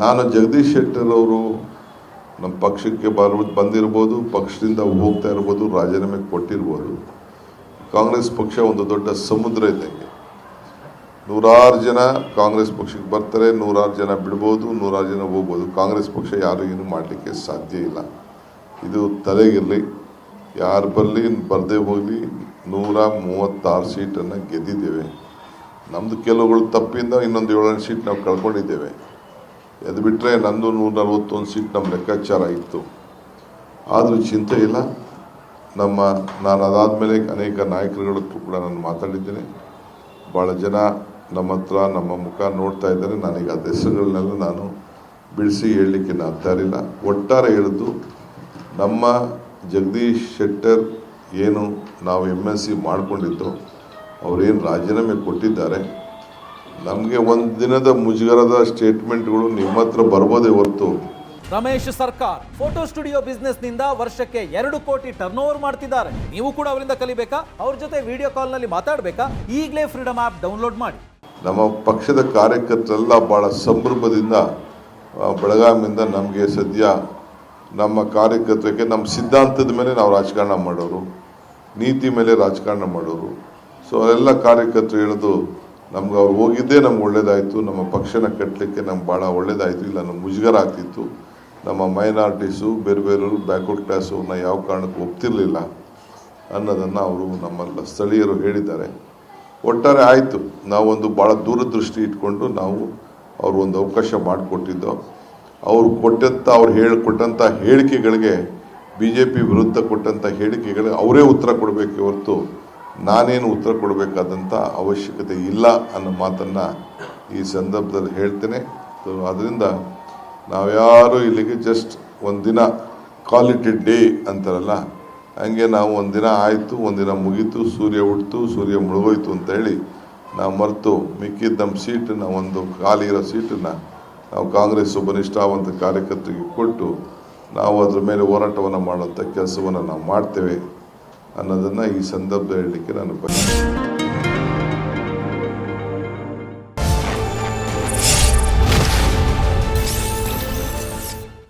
ನಾನು ಜಗದೀಶ್ ಶೆಟ್ಟರ್ ಅವರು ನಮ್ಮ ಪಕ್ಷಕ್ಕೆ ಬಂದಿರ್ಬೋದು, ಪಕ್ಷದಿಂದ ಹೋಗ್ತಾ ಇರ್ಬೋದು, ರಾಜೀನಾಮೆ ಕೊಟ್ಟಿರ್ಬೋದು. ಕಾಂಗ್ರೆಸ್ ಪಕ್ಷ ಒಂದು ದೊಡ್ಡ ಸಮುದ್ರ ಇದ್ದಂಗೆ. ನೂರಾರು ಜನ ಕಾಂಗ್ರೆಸ್ ಪಕ್ಷಕ್ಕೆ ಬರ್ತಾರೆ, ನೂರಾರು ಜನ ಬಿಡ್ಬೋದು, ನೂರಾರು ಜನ ಹೋಗ್ಬೋದು. ಕಾಂಗ್ರೆಸ್ ಪಕ್ಷ ಯಾರು ಏನು ಮಾಡಲಿಕ್ಕೆ ಸಾಧ್ಯ ಇಲ್ಲ. ಇದು ತಲೆಗಿರಲಿ. ಯಾರು ಬರಲಿ ಬರದೇ ಹೋಗಲಿ, 136 ಸೀಟನ್ನು ಗೆದ್ದಿದ್ದೇವೆ. ನಮ್ಮದು ಕೆಲವುಗಳು ತಪ್ಪಿಂದ ಇನ್ನೊಂದು 7 ಸೀಟ್ ನಾವು ಕಳ್ಕೊಂಡಿದ್ದೇವೆ. ಅದು ಬಿಟ್ಟರೆ ನಂದು 141 ಸೀಟ್ ನಮ್ಮ ಲೆಕ್ಕಾಚಾರ ಇತ್ತು. ಆದರೂ ಚಿಂತೆ ಇಲ್ಲ. ನಾನು ಅದಾದಮೇಲೆ ಅನೇಕ ನಾಯಕರುಗಳು ಕೂಡ ನಾನು ಮಾತಾಡಿದ್ದೇನೆ. ಭಾಳ ಜನ ನಮ್ಮ ಹತ್ರ ನಮ್ಮ ಮುಖ ನೋಡ್ತಾ ಇದ್ದಾರೆ. ನಾನೀಗ ಅದು ಹೆಸರುಗಳನ್ನೆಲ್ಲ ನಾನು ಬಿಡಿಸಿ ಹೇಳಲಿಕ್ಕೆ ನಾನು ತಯಾರಿಲ್ಲ. ಒಟ್ಟಾರೆ ಹೇಳಿದ್ದು, ನಮ್ಮ ಜಗದೀಶ್ ಶೆಟ್ಟರ್ ಏನು ನಾವು MLC ಮಾಡಿಕೊಂಡಿದ್ದು, ಅವರೇನು ರಾಜೀನಾಮೆ ಕೊಟ್ಟಿದ್ದಾರೆ. ನಮಗೆ ಒಂದು ದಿನದ ಮುಜುಗರದ ಸ್ಟೇಟ್ಮೆಂಟ್ಗಳು ನಿಮ್ಮ ಹತ್ರ ಬರ್ಬೋದೇ ಹೊರತು. ರಮೇಶ್ ಸರ್ಕಾರ್ ಫೋಟೋ ಸ್ಟುಡಿಯೋ ಬಿಸ್ನೆಸ್ ನಿಂದ ವರ್ಷಕ್ಕೆ 2 ಕೋಟಿ ಟರ್ನ್ ಓವರ್ ಮಾಡ್ತಿದ್ದಾರೆ. ನೀವು ಕೂಡ ಅವರಿಂದ ಕಲಿಬೇಕಾ? ಅವ್ರ ಜೊತೆ ವಿಡಿಯೋ ಕಾಲ್ ನಲ್ಲಿ ಮಾತಾಡಬೇಕಾ? ಈಗಲೇ ಫ್ರೀಡಮ್ ಆಪ್ ಡೌನ್ಲೋಡ್ ಮಾಡಿ. ನಮ್ಮ ಪಕ್ಷದ ಕಾರ್ಯಕರ್ತರೆಲ್ಲ ಬಹಳ ಸಂಭ್ರಮದಿಂದ ಬೆಳಗಾವಿಯಿಂದ ನಮಗೆ ಸದ್ಯ ನಮ್ಮ ಕಾರ್ಯಕರ್ತರಿಗೆ ನಮ್ಮ ಸಿದ್ಧಾಂತದ ಮೇಲೆ ನಾವು ರಾಜಕಾರಣ ಮಾಡೋರು, ನೀತಿ ಮೇಲೆ ರಾಜಕಾರಣ ಮಾಡೋರು. ಸೊ ಅವೆಲ್ಲ ಕಾರ್ಯಕರ್ತರು ಹೇಳೋದು, ನಮ್ಗೆ ಅವ್ರು ಹೋಗಿದ್ದೇ ನಮ್ಗೆ ಒಳ್ಳೇದಾಯಿತು, ನಮ್ಮ ಪಕ್ಷನ ಕಟ್ಟಲಿಕ್ಕೆ ನಮ್ಗೆ ಭಾಳ ಒಳ್ಳೇದಾಯಿತು. ಇಲ್ಲ ನಮ್ಗೆ ಮುಜುಗರ ಆಗ್ತಿತ್ತು. ನಮ್ಮ ಮೈನಾರಿಟೀಸು ಬೇರೆ ಬೇರೆಯವರು ಬ್ಯಾಕ್ವರ್ಡ್ ಕ್ಲಾಸು ಅವ್ರನ್ನ ಯಾವ ಕಾರಣಕ್ಕೂ ಒಪ್ತಿರಲಿಲ್ಲ ಅನ್ನೋದನ್ನು ಅವರು ನಮ್ಮೆಲ್ಲ ಸ್ಥಳೀಯರು ಹೇಳಿದ್ದಾರೆ. ಒಟ್ಟಾರೆ ಆಯಿತು. ನಾವೊಂದು ಭಾಳ ದೂರದೃಷ್ಟಿ ಇಟ್ಕೊಂಡು ನಾವು ಅವ್ರು ಒಂದು ಅವಕಾಶ ಮಾಡಿಕೊಟ್ಟಿದ್ದೋ. ಅವ್ರು ಕೊಟ್ಟಂಥ ಹೇಳಿಕೆಗಳಿಗೆ, BJP ವಿರುದ್ಧ ಕೊಟ್ಟಂಥ ಹೇಳಿಕೆಗಳಿಗೆ ಅವರೇ ಉತ್ತರ ಕೊಡಬೇಕೆ ಹೊರತು ನಾನೇನು ಉತ್ತರ ಕೊಡಬೇಕಾದಂಥ ಅವಶ್ಯಕತೆ ಇಲ್ಲ ಅನ್ನೋ ಮಾತನ್ನು ಈ ಸಂದರ್ಭದಲ್ಲಿ ಹೇಳ್ತೇನೆ. ಅದರಿಂದ ನಾವ್ಯಾರು ಇಲ್ಲಿಗೆ ಜಸ್ಟ್ ಒಂದಿನ ಕಾಲ್ ಇಟ್ ಎ ಡೇ ಅಂತಾರಲ್ಲ, ಹಂಗೆ ನಾವು ಒಂದಿನ ಆಯಿತು, ಒಂದಿನ ಮುಗೀತು, ಸೂರ್ಯ ಹುಟ್ಟಿತು, ಸೂರ್ಯ ಮುಳುಗೋಯ್ತು ಅಂತ ಹೇಳಿ ನಾವು ಮರೆತು ಮಿಕ್ಕಿದ ನಮ್ಮ ಸೀಟನ್ನು, ಒಂದು ಖಾಲಿ ಇರೋ ಸೀಟನ್ನು ನಾವು ಕಾಂಗ್ರೆಸ್ ಒಬ್ಬ ನಿಷ್ಠಾವಂತ ಕಾರ್ಯಕರ್ತರಿಗೆ ಕೊಟ್ಟು ನಾವು ಅದರ ಮೇಲೆ ಹೋರಾಟವನ್ನು ಮಾಡುವಂಥ ಕೆಲಸವನ್ನು ನಾವು ಮಾಡ್ತೇವೆ ಅನ್ನೋದನ್ನು ಈ ಸಂದರ್ಭದಲ್ಲಿ ಹೇಳಲಿಕ್ಕೆ ನಾನು